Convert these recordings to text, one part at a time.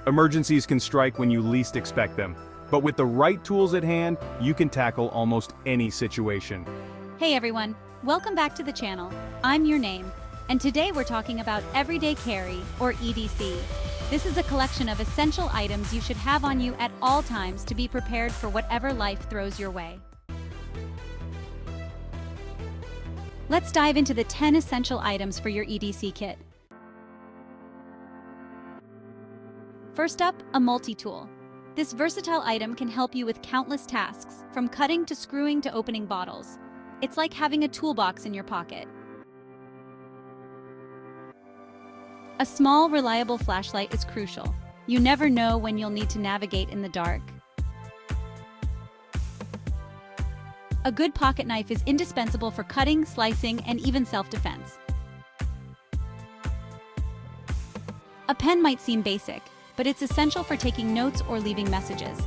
Emergencies can strike when you least expect them, but with the right tools at hand, you can tackle almost any situation. Hey everyone, welcome back to the channel. I'm your name, and today we're talking about Everyday Carry, or EDC. This is a collection of essential items you should have on you at all times to be prepared for whatever life throws your way. Let's dive into the 10 essential items for your EDC kit. First up, a multi-tool. This versatile item can help you with countless tasks, from cutting to screwing to opening bottles. It's like having a toolbox in your pocket. A small, reliable flashlight is crucial. You never know when you'll need to navigate in the dark. A good pocket knife is indispensable for cutting, slicing, and even self-defense. A pen might seem basic, but it's essential for taking notes or leaving messages.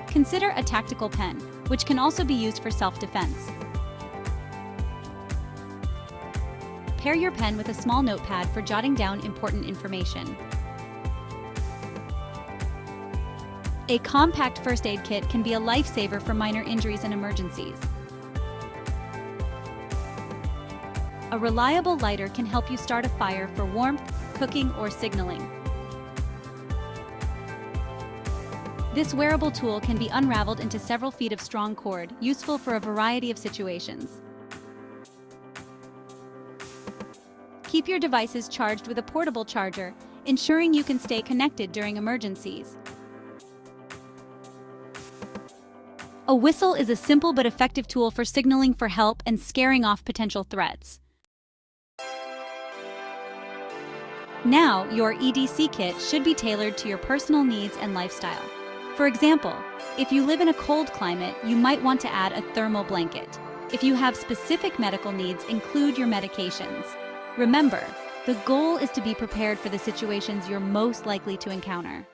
Consider a tactical pen, which can also be used for self-defense. Pair your pen with a small notepad for jotting down important information. A compact first aid kit can be a lifesaver for minor injuries and emergencies. A reliable lighter can help you start a fire for warmth, cooking, or signaling. This wearable tool can be unraveled into several feet of strong cord, useful for a variety of situations. Keep your devices charged with a portable charger, ensuring you can stay connected during emergencies. A whistle is a simple but effective tool for signaling for help and scaring off potential threats. Now, your EDC kit should be tailored to your personal needs and lifestyle. For example, if you live in a cold climate, you might want to add a thermal blanket. If you have specific medical needs, include your medications. Remember, the goal is to be prepared for the situations you're most likely to encounter.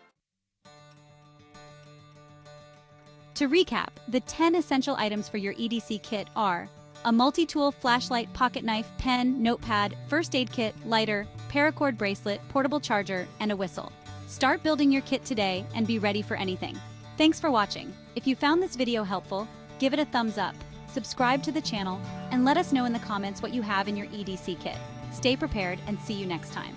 To recap, the 10 essential items for your EDC kit are a multi-tool flashlight, pocket knife, pen, notepad, first aid kit, lighter, paracord bracelet, portable charger, and a whistle. Start building your kit today and be ready for anything. Thanks for watching. If you found this video helpful, give it a thumbs up, subscribe to the channel, and let us know in the comments what you have in your EDC kit. Stay prepared and see you next time.